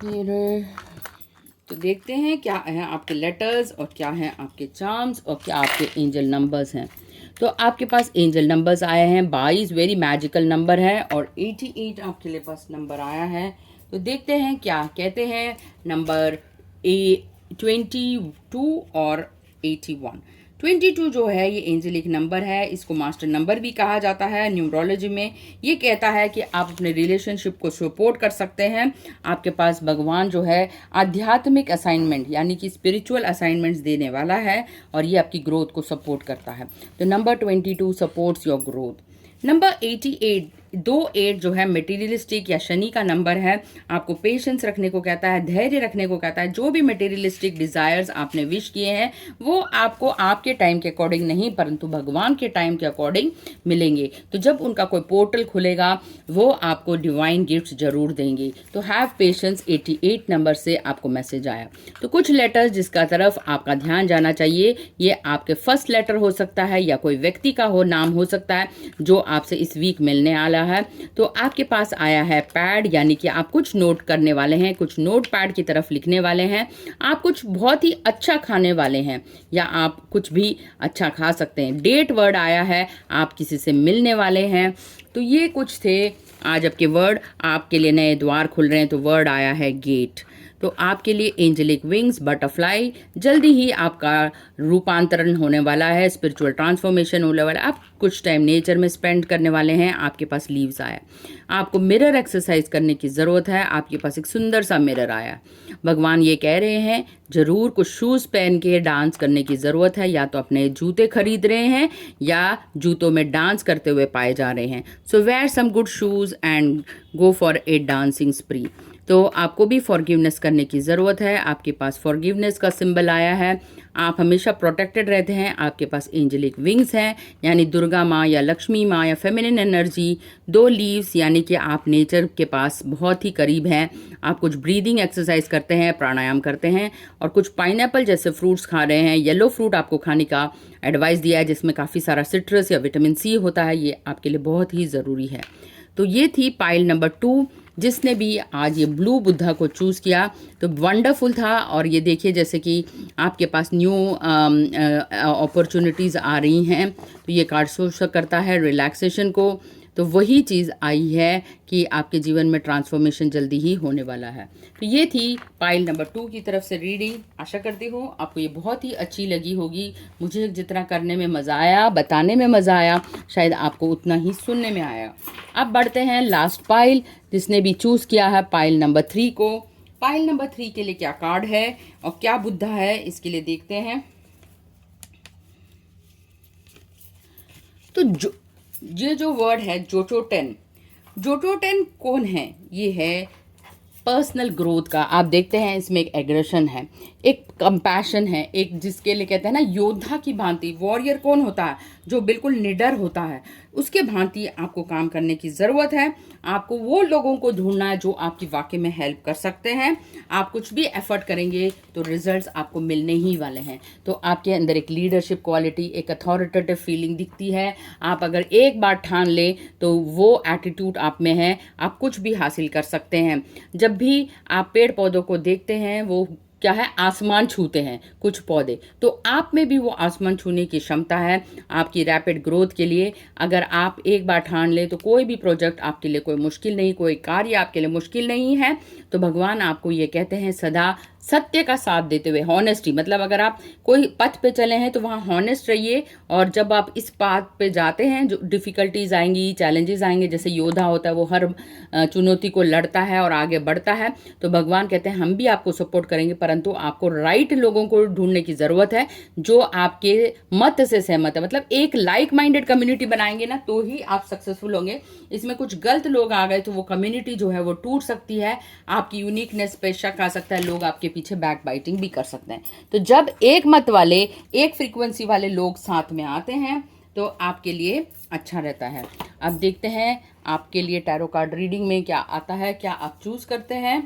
ये रहे। तो देखते हैं क्या है आपके लेटर्स और क्या है आपके चार्म्स और क्या आपके एंजल नंबर्स हैं। तो आपके पास एंजल नंबर्स आए हैं 22, वेरी मैजिकल नंबर है, और 88 आपके लिए पास नंबर आया है। तो देखते हैं क्या कहते हैं नंबर 22 और 81। 22 जो है ये एंजेलिक नंबर है, इसको मास्टर नंबर भी कहा जाता है न्यूमरोलॉजी में। ये कहता है कि आप अपने रिलेशनशिप को सपोर्ट कर सकते हैं। आपके पास भगवान जो है आध्यात्मिक असाइनमेंट यानी कि स्पिरिचुअल असाइनमेंट्स देने वाला है, और ये आपकी ग्रोथ को सपोर्ट करता है। तो number 22 supports your growth. Number 88 8 जो है मटेरियलिस्टिक या शनि का नंबर है, आपको पेशेंस रखने को कहता है, धैर्य रखने को कहता है। जो भी मटेरियलिस्टिक डिजायर्स आपने विश किए हैं वो आपको आपके टाइम के अकॉर्डिंग नहीं परंतु भगवान के टाइम के अकॉर्डिंग मिलेंगे। तो जब उनका कोई पोर्टल खुलेगा वो आपको डिवाइन गिफ्ट जरूर देंगे। तो हैव पेशेंस 88 नंबर से आपको मैसेज आया। तो कुछ लेटर्स जिसका तरफ आपका ध्यान जाना चाहिए, ये आपके फर्स्ट लेटर हो सकता है या कोई व्यक्ति का नाम हो सकता है जो आपसे इस वीक मिलने वाला है। तो आपके पास आया है पैड, यानी कि आप कुछ नोट करने वाले हैं, कुछ नोट पैड की तरफ लिखने वाले हैं। आप कुछ बहुत ही अच्छा खाने वाले हैं या आप कुछ भी अच्छा खा सकते हैं। डेट वर्ड आया है, आप किसी से मिलने वाले हैं। तो ये कुछ थे आज आपके वर्ड। आपके लिए नए द्वार खुल रहे हैं, तो वर्ड आया है गेट। तो आपके लिए एंजेलिक विंग्स, बटरफ्लाई, जल्दी ही आपका रूपांतरण होने वाला है, स्पिरिचुअल ट्रांसफॉर्मेशन होने वाला है। आप कुछ टाइम नेचर में स्पेंड करने वाले हैं। आपके पास लीव्स आया। आपको मिरर एक्सरसाइज करने की ज़रूरत है। आपके पास एक सुंदर सा मिरर आया। भगवान ये कह रहे हैं ज़रूर कुछ शूज़ पहन के डांस करने की ज़रूरत है, या तो अपने जूते खरीद रहे हैं या जूतों में डांस करते हुए पाए जा रहे हैं। So wear some good shoes and go for a dancing spree. तो आपको भी फॉरगिवनेस करने की ज़रूरत है। आपके पास फॉरगिवनेस का सिंबल आया है। आप हमेशा प्रोटेक्टेड रहते हैं। आपके पास एंजेलिक विंग्स हैं, यानी दुर्गा माँ या लक्ष्मी माँ या फेमिनिन एनर्जी। 2 लीव्स, यानी कि आप नेचर के पास बहुत ही करीब हैं। आप कुछ ब्रीदिंग एक्सरसाइज करते हैं, प्राणायाम करते हैं, और कुछ पाइनएप्पल जैसे फ्रूट्स खा रहे हैं। येलो फ्रूट आपको खाने का एडवाइस दिया है जिसमें काफ़ी सारा सिट्रस या विटामिन सी होता है। ये आपके लिए बहुत ही ज़रूरी है। तो ये थी पाइल नंबर 2। जिसने भी आज ये ब्लू बुद्धा को चूज़ किया तो वंडरफुल था। और ये देखिए जैसे कि आपके पास न्यू अपॉर्चुनिटीज़ आ रही हैं, तो ये कार्ड शो करता है रिलैक्सेशन को। तो वही चीज़ आई है कि आपके जीवन में ट्रांसफॉर्मेशन जल्दी ही होने वाला है। तो ये थी पाइल नंबर 2 की तरफ से रीडिंग। आशा करती हूँ आपको ये बहुत ही अच्छी लगी होगी। मुझे जितना करने में मज़ा आया, बताने में मज़ा आया, शायद आपको उतना ही सुनने में आया। अब बढ़ते हैं लास्ट पाइल, जिसने भी चूज़ किया है पाइल नंबर 3 को। पाइल नंबर 3 के लिए क्या कार्ड है और क्या बुद्धा है, इसके लिए देखते हैं। तो ये जो वर्ड है जोटोटेन, जोटोटेन कौन है? ये है पर्सनल ग्रोथ का। आप देखते हैं इसमें एक एग्रेशन है, एक कंपैशन है, एक जिसके लिए कहते हैं ना योद्धा की भांति। वॉरियर कौन होता है? जो बिल्कुल निडर होता है, उसके भांति आपको काम करने की ज़रूरत है। आपको वो लोगों को ढूंढना है जो आपकी वाकई में हेल्प कर सकते हैं। आप कुछ भी एफर्ट करेंगे तो रिजल्ट्स आपको मिलने ही वाले हैं। तो आपके अंदर एक लीडरशिप क्वालिटी, एक अथॉरिटेटिव फीलिंग दिखती है। आप अगर एक बार ठान लें तो वो एटीट्यूड आप में है, आप कुछ भी हासिल कर सकते हैं। जब भी आप पेड़ पौधों को देखते हैं वो क्या है, आसमान छूते हैं कुछ पौधे, तो आप में भी वो आसमान छूने की क्षमता है आपकी रैपिड ग्रोथ के लिए। अगर आप एक बार ठान ले तो कोई भी प्रोजेक्ट आपके लिए कोई मुश्किल नहीं, कोई कार्य आपके लिए मुश्किल नहीं है। तो भगवान आपको ये कहते हैं सदा सत्य का साथ देते हुए, हॉनेस्टी, मतलब अगर आप कोई पथ पे चले हैं तो वहाँ हॉनेस्ट रहिए। और जब आप इस पाथ पे जाते हैं जो डिफ़िकल्टीज आएंगी, चैलेंजेस आएंगे, जैसे योद्धा होता है वो हर चुनौती को लड़ता है और आगे बढ़ता है, तो भगवान कहते हैं हम भी आपको सपोर्ट करेंगे, परंतु आपको राइट लोगों को ढूंढने की ज़रूरत है जो आपके मत से सहमत है। मतलब एक लाइक माइंडेड कम्युनिटी बनाएंगे ना तो ही आप सक्सेसफुल होंगे। इसमें कुछ गलत लोग आ गए तो वो कम्युनिटी जो है वो टूट सकती है, आपकी यूनिकनेस पे शक आ सकता है, लोग आपके पीछे बैक बाइटिंग भी कर सकते हैं। तो जब एक मत वाले, एक फ्रीक्वेंसी वाले लोग साथ में आते हैं तो आपके लिए अच्छा रहता है। अब देखते हैं आपके लिए टैरो कार्ड रीडिंग में क्या आता है, क्या आप चूज करते हैं।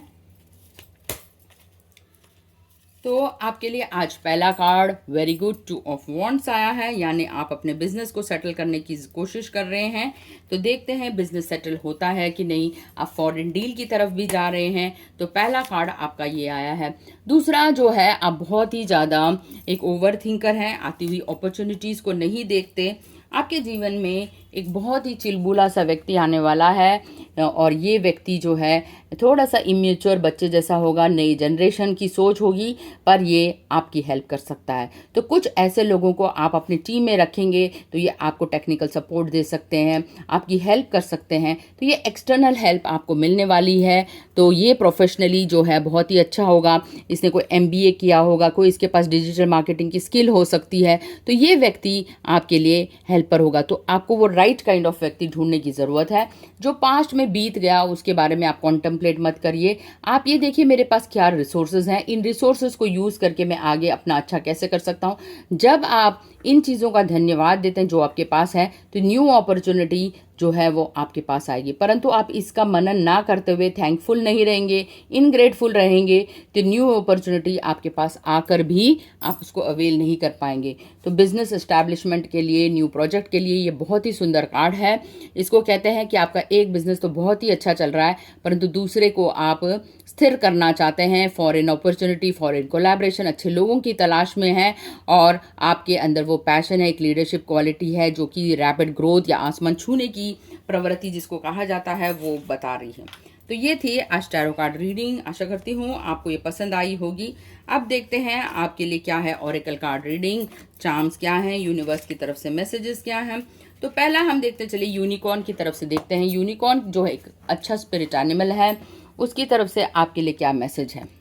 तो आपके लिए आज पहला card very good 2 of wands आया है, यानी आप अपने बिजनेस को सेटल करने की कोशिश कर रहे हैं। तो देखते हैं बिजनेस सेटल होता है कि नहीं। आप फॉरेन डील की तरफ भी जा रहे हैं, तो पहला कार्ड आपका ये आया है। दूसरा जो है, आप बहुत ही ज़्यादा एक ओवर थिंकर हैं, आती हुई अपॉर्चुनिटीज़ को नहीं देखते। आपके जीवन में एक बहुत ही चिलबुला सा व्यक्ति आने वाला है, और ये व्यक्ति जो है थोड़ा सा इमेच्योर बच्चे जैसा होगा, नई जनरेशन की सोच होगी, पर ये आपकी हेल्प कर सकता है। तो कुछ ऐसे लोगों को आप अपनी टीम में रखेंगे तो ये आपको टेक्निकल सपोर्ट दे सकते हैं, आपकी हेल्प कर सकते हैं। तो ये एक्सटर्नल हेल्प आपको मिलने वाली है। तो ये प्रोफेशनली जो है बहुत ही अच्छा होगा। इसने कोई MBA किया होगा, कोई इसके पास डिजिटल मार्केटिंग की स्किल हो सकती है, तो ये व्यक्ति आपके लिए हेल्पर होगा। तो आपको वो राइट काइंड ऑफ व्यक्ति ढूंढने की ज़रूरत है। जो पास्ट में बीत गया उसके बारे में आप कॉन्टेम्पलेट मत करिए। आप ये देखिए मेरे पास क्या रिसोर्सेज हैं, इन रिसोर्सेज को यूज़ करके मैं आगे अपना अच्छा कैसे कर सकता हूँ। जब आप इन चीज़ों का धन्यवाद देते हैं जो आपके पास है, तो न्यू अपॉर्चुनिटी जो है वो आपके पास आएगी। परंतु आप इसका मनन ना करते हुए थैंकफुल नहीं रहेंगे, इनग्रेटफुल रहेंगे, तो न्यू अपॉर्चुनिटी आपके पास आकर भी आप उसको अवेल नहीं कर पाएंगे। तो बिजनेस एस्टैब्लिशमेंट के लिए, न्यू प्रोजेक्ट के लिए ये बहुत ही सुंदर कार्ड है। इसको कहते हैं कि आपका एक बिजनेस तो बहुत ही अच्छा चल रहा है, परंतु दूसरे को आप स्थिर करना चाहते हैं। फॉरेन अपॉर्चुनिटी, फॉरेन कोलैबोरेशन, अच्छे लोगों की तलाश में है, और आपके अंदर वो पैशन है, एक लीडरशिप क्वालिटी है जो कि रैपिड ग्रोथ या आसमान छूने की प्रवृत्ति जिसको कहा जाता है वो बता रही है। तो ये थी आज टैरो कार्ड रीडिंग। आशा करती हूँ आपको ये पसंद आई होगी। अब देखते हैं आपके लिए क्या है ऑरेकल कार्ड रीडिंग, चार्म्स क्या हैं, यूनिवर्स की तरफ से मैसेजेस क्या हैं। तो पहला हम देखते चलिए यूनिकॉर्न की तरफ से देखते हैं। यूनिकॉर्न जो है एक अच्छा स्पिरिट एनिमल है, उसकी तरफ से आपके लिए क्या मैसेज है।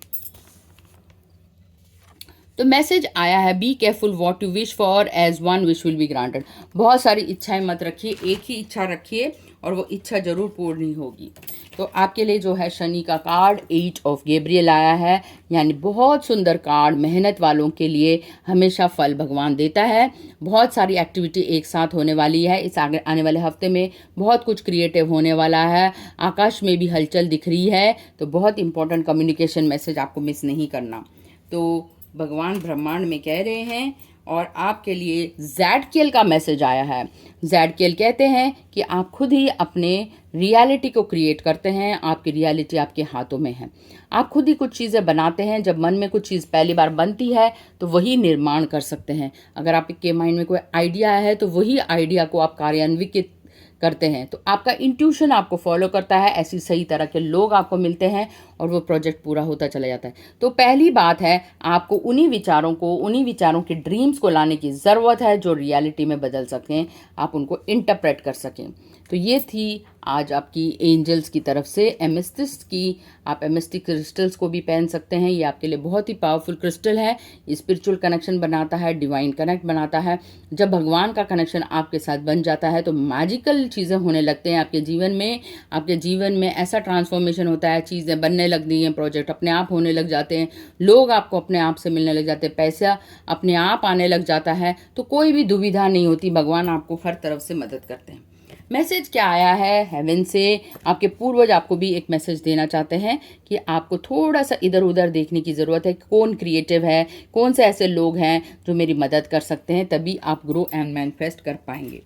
तो मैसेज आया है, be careful what you wish for, as one wish will be granted. बहुत सारी इच्छाएं मत रखिए, एक ही इच्छा रखिए और वो इच्छा जरूर पूर्ण ही होगी। तो आपके लिए जो है शनि का कार्ड 8 ऑफ गैब्रियल आया है, यानी बहुत सुंदर कार्ड। मेहनत वालों के लिए हमेशा फल भगवान देता है। बहुत सारी एक्टिविटी एक साथ होने वाली है इस आगे आने वाले हफ्ते में। बहुत कुछ क्रिएटिव होने वाला है। आकाश में भी हलचल दिख रही है, तो बहुत इंपॉर्टेंट कम्युनिकेशन मैसेज आपको मिस नहीं करना। तो भगवान ब्रह्मांड में कह रहे हैं, और आपके लिए ज़ैडकियल का मैसेज आया है। ज़ैडकियल कहते हैं कि आप खुद ही अपने रियलिटी को क्रिएट करते हैं। आपकी रियलिटी आपके हाथों में है। आप खुद ही कुछ चीज़ें बनाते हैं। जब मन में कुछ चीज़ पहली बार बनती है तो वही निर्माण कर सकते हैं। अगर आपके माइंड में कोई आइडिया है तो वही आइडिया को आप कार्यान्वित करते हैं। तो आपका इंट्यूशन आपको फॉलो करता है, ऐसी सही तरह के लोग आपको मिलते हैं और वो प्रोजेक्ट पूरा होता चला जाता है। तो पहली बात है, आपको उन्हीं विचारों के ड्रीम्स को लाने की ज़रूरत है जो रियलिटी में बदल सकें, आप उनको इंटरप्रेट कर सकें। तो ये थी आज आपकी एंजल्स की तरफ से एमेथिस्ट की। आप एमेथिस्ट क्रिस्टल्स को भी पहन सकते हैं, ये आपके लिए बहुत ही पावरफुल क्रिस्टल है। स्पिरिचुअल कनेक्शन बनाता है, डिवाइन कनेक्ट बनाता है। जब भगवान का कनेक्शन आपके साथ बन जाता है तो मैजिकल चीज़ें होने लगते हैं आपके जीवन में। आपके जीवन में ऐसा ट्रांसफॉर्मेशन होता है, चीज़ें बनने लगती हैं, प्रोजेक्ट अपने आप होने लग जाते हैं, लोग आपको अपने आप से मिलने लग जाते हैं, पैसा अपने आप आने लग जाता है। तो कोई भी दुविधा नहीं होती, भगवान आपको हर तरफ से मदद करते हैं। मैसेज क्या आया है हेवन से, आपके पूर्वज आपको भी एक मैसेज देना चाहते हैं कि आपको थोड़ा सा इधर उधर देखने की ज़रूरत है। कौन क्रिएटिव है, कौन से ऐसे लोग हैं जो मेरी मदद कर सकते हैं, तभी आप ग्रो एंड मैनिफेस्ट कर पाएंगे।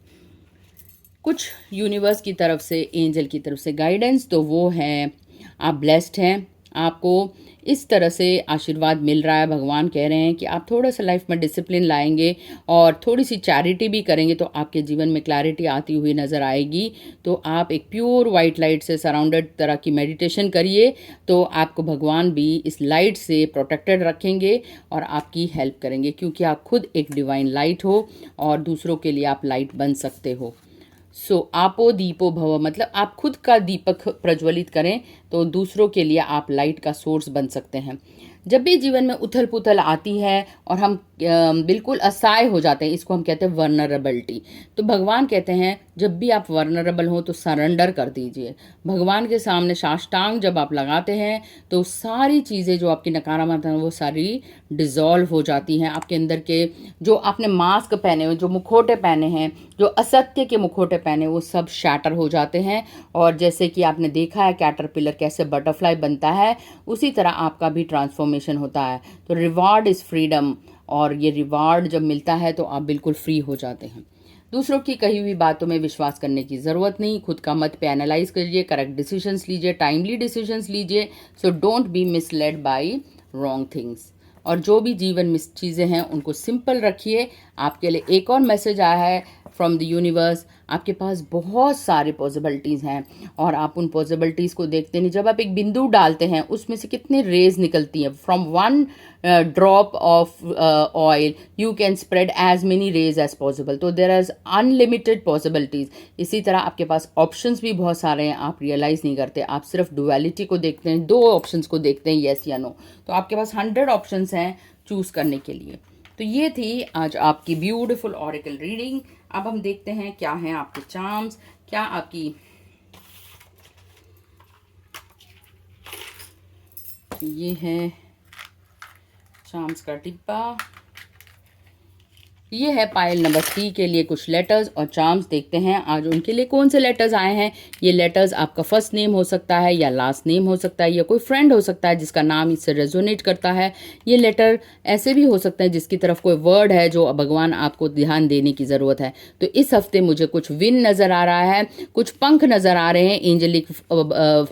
कुछ यूनिवर्स की तरफ से, एंजल की तरफ से गाइडेंस, तो वो है आप ब्लेस्ड हैं। आपको इस तरह से आशीर्वाद मिल रहा है। भगवान कह रहे हैं कि आप थोड़ा सा लाइफ में डिसिप्लिन लाएंगे और थोड़ी सी चैरिटी भी करेंगे तो आपके जीवन में क्लैरिटी आती हुई नज़र आएगी। तो आप एक प्योर वाइट लाइट से सराउंडेड तरह की मेडिटेशन करिए, तो आपको भगवान भी इस लाइट से प्रोटेक्टेड रखेंगे और आपकी हेल्प करेंगे, क्योंकि आप खुद एक डिवाइन लाइट हो और दूसरों के लिए आप लाइट बन सकते हो। सो आपो दीपो भव, मतलब आप खुद का दीपक प्रज्वलित करें तो दूसरों के लिए आप लाइट का सोर्स बन सकते हैं। जब भी जीवन में उथल पुथल आती है और हम बिल्कुल असहाय हो जाते हैं, इसको हम कहते हैं वर्नरेबिलिटी। तो भगवान कहते हैं जब भी आप वर्नरेबल हो तो सरेंडर कर दीजिए। भगवान के सामने साष्टांग जब आप लगाते हैं तो सारी चीज़ें जो आपकी नकारात्मक हैं वो सारी डिसॉल्व हो जाती हैं। आपके अंदर के जो आपने मास्क पहने हुए, जो मुखौटे पहने हैं, जो असत्य के मुखौटे पहने, वो सब शैटर हो जाते हैं। और जैसे कि आपने देखा है कैटरपिलर कैसे बटरफ्लाई बनता है, उसी तरह आपका भी ट्रांसफॉर्मेशन होता है। तो रिवार्ड इज़ फ्रीडम, और ये रिवार्ड जब मिलता है तो आप बिल्कुल फ्री हो जाते हैं। दूसरों की कही हुई बातों में विश्वास करने की ज़रूरत नहीं। खुद का मत पे एनालाइज करिए, करेक्ट डिसीजंस लीजिए, टाइमली डिसीजंस लीजिए। So don't be misled by wrong things. और जो भी जीवन में चीज़ें हैं उनको सिंपल रखिए। आपके लिए एक और मैसेज आया है फ्रॉम द यूनिवर्स। आपके पास बहुत सारी पॉसिबिलिटीज़ हैं और आप उन पॉसिबिलिटीज़ को देखते नहीं। जब आप एक बिंदु डालते हैं उसमें से कितने रेज निकलती हैं। From one drop of oil you can spread as many rays as possible. तो देर आर अनलिमिटेड पॉसिबिलिटीज़। इसी तरह आपके पास ऑप्शंस भी बहुत सारे हैं, आप रियलाइज़ नहीं करते। आप सिर्फ डुअलिटी को देखते हैं, दो ऑप्शंस को देखते हैं, येस या नो। तो आपके पास 100 ऑप्शंस हैं चूज़ करने के लिए। तो ये थी आज आपकी ब्यूटीफुल ऑरेकल रीडिंग। अब हम देखते हैं क्या हैं आपके चार्म्स, क्या आपकी ये है चार्म्स का डिब्बा। ये है पाइल नंबर 3 के लिए कुछ लेटर्स और चार्म्स। देखते हैं आज उनके लिए कौन से लेटर्स आए हैं। ये लेटर्स आपका फर्स्ट नेम हो सकता है या लास्ट नेम हो सकता है, या कोई फ्रेंड हो सकता है जिसका नाम इससे रेजोनेट करता है। ये लेटर ऐसे भी हो सकते हैं जिसकी तरफ कोई वर्ड है जो भगवान आपको ध्यान देने की ज़रूरत है। तो इस हफ्ते मुझे कुछ विन नज़र आ रहा है, कुछ पंख नज़र आ रहे हैं, एंजलिक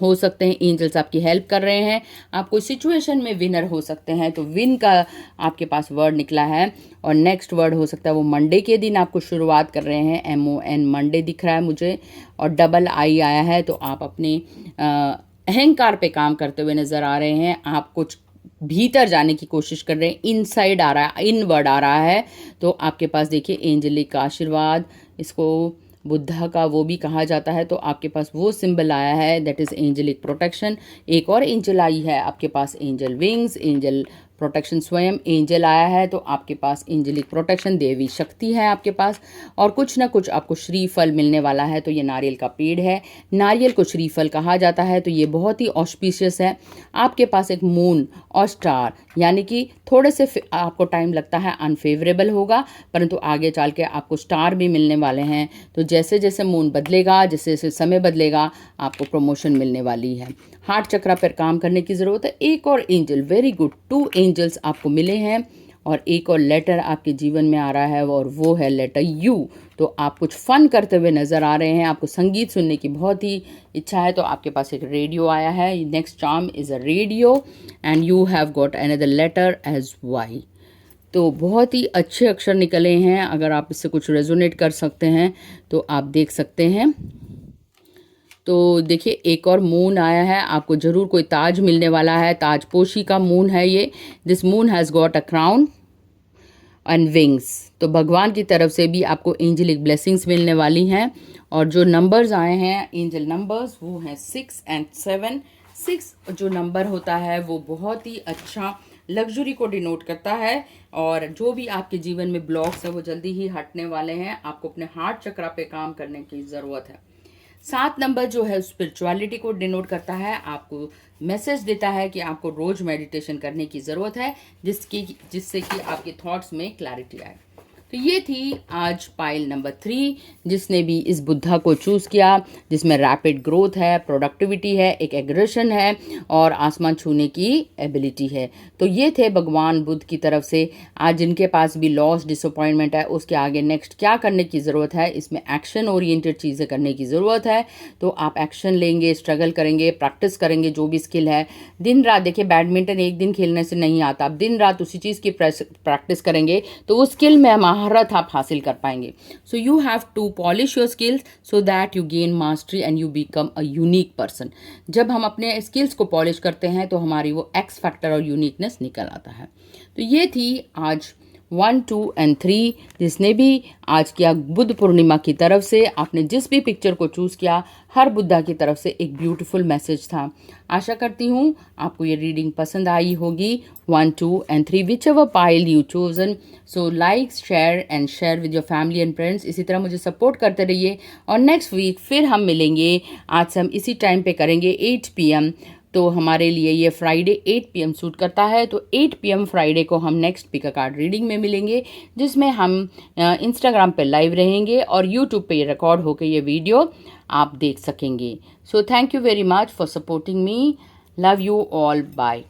हो सकते हैं, एंजल्स आपकी हेल्प कर रहे हैं। आप कोई सिचुएशन में विनर हो सकते हैं, तो विन का आपके पास वर्ड निकला है। और नेक्स्ट वर्ड हो सकता है वो मंडे के दिन आपको शुरुआत कर रहे हैं, MON मंडे दिख रहा है मुझे, और डबल आई आया है। तो आप अपने अहंकार पे काम करते हुए नज़र आ रहे हैं। आप कुछ भीतर जाने की कोशिश कर रहे हैं, इनसाइड आ रहा है, इनवर्ड आ रहा है। तो आपके पास देखिए एंजलिक का आशीर्वाद, इसको बुद्धा का वो भी कहा जाता है। तो आपके पास वो सिंबल आया है, दैट इज़ एंजलिक प्रोटेक्शन। एक और एंजल आई है आपके पास, एंजल विंग्स, एंजल प्रोटेक्शन स्वयं एंजल आया है। तो आपके पास एंजलिक प्रोटेक्शन, देवी शक्ति है आपके पास। और कुछ ना कुछ आपको श्रीफल मिलने वाला है। तो ये नारियल का पेड़ है, नारियल को श्रीफल कहा जाता है। तो ये बहुत ही ऑस्पिशियस है। आपके पास एक मून और स्टार, यानी कि थोड़े से आपको टाइम लगता है, अनफेवरेबल होगा, परंतु आगे चल के आपको स्टार भी मिलने वाले हैं। तो जैसे जैसे मून बदलेगा, जैसे जैसे समय बदलेगा, आपको प्रमोशन मिलने वाली है। हार्ट चक्रा पर काम करने की ज़रूरत है। एक और एंजल, वेरी गुड, 2 एंजल्स आपको मिले हैं। और एक और लेटर आपके जीवन में आ रहा है और वो है लेटर U। तो आप कुछ फन करते हुए नज़र आ रहे हैं, आपको संगीत सुनने की बहुत ही इच्छा है। तो आपके पास एक रेडियो आया है। Next charm is a radio and you have got another letter as Y। तो बहुत ही अच्छे अक्षर निकले हैं। अगर आप इससे कुछ रेजोनेट कर सकते हैं तो आप देख सकते हैं। तो देखिए एक और मून आया है, आपको ज़रूर कोई ताज मिलने वाला है। ताजपोशी का मून है ये। This moon has got a crown and wings. तो भगवान की तरफ से भी आपको एंजलिक ब्लेसिंग्स मिलने वाली हैं। और जो नंबर्स आए हैं एंजल नंबर्स, वो हैं 6 and 7। 6 जो नंबर होता है वो बहुत ही अच्छा लग्जरी को डिनोट करता है। और जो भी आपके जीवन में ब्लॉक्स है वो जल्दी ही हटने वाले हैं। आपको अपने हार्ट चक्रा पे काम करने की ज़रूरत है। 7 नंबर जो है स्पिरिचुअलिटी को डिनोट करता है। आपको मैसेज देता है कि आपको रोज मेडिटेशन करने की ज़रूरत है, जिससे कि आपके थॉट्स में क्लैरिटी आए। तो ये थी आज पाइल नंबर 3, जिसने भी इस बुद्धा को चूज़ किया, जिसमें रैपिड ग्रोथ है, प्रोडक्टिविटी है, एक एग्रेशन है और आसमान छूने की एबिलिटी है। तो ये थे भगवान बुद्ध की तरफ से। आज जिनके पास भी लॉस, डिसअपॉइंटमेंट है, उसके आगे नेक्स्ट क्या करने की ज़रूरत है, इसमें एक्शन ओरिएंटेड चीज़ें करने की ज़रूरत है। तो आप एक्शन लेंगे, स्ट्रगल करेंगे, प्रैक्टिस करेंगे जो भी स्किल है। दिन रात देखिए, बैडमिंटन एक दिन खेलने से नहीं आता। आप दिन रात उसी चीज़ की प्रैक्टिस करेंगे तो उस स्किल में महारत आप हासिल कर पाएंगे। So you have to polish your skills so that you gain mastery and you become a unique person. जब हम अपने स्किल्स को पॉलिश करते हैं तो हमारी वो एक्स फैक्टर और यूनिकनेस निकल आता है। तो ये थी आज 1, 2 एंड 3। जिसने भी आज किया बुद्ध पूर्णिमा की तरफ से, आपने जिस भी पिक्चर को चूज़ किया, हर बुद्धा की तरफ से एक ब्यूटीफुल मैसेज था। आशा करती हूँ आपको ये रीडिंग पसंद आई होगी। 1, 2 and 3 which ever pile you chosen. So like, share with your family and friends. इसी तरह मुझे सपोर्ट करते रहिए और नेक्स्ट वीक फिर हम मिलेंगे। आज से हम इसी टाइम पे करेंगे 8 PM। तो हमारे लिए ये फ्राइडे 8 PM सूट करता है, तो 8 PM फ्राइडे को हम next pick a card reading में मिलेंगे, जिसमें हम इंस्टाग्राम पे लाइव रहेंगे और यूट्यूब पे ये रिकॉर्ड होकर ये वीडियो आप देख सकेंगे। So thank you very much for supporting me. Love you all, bye.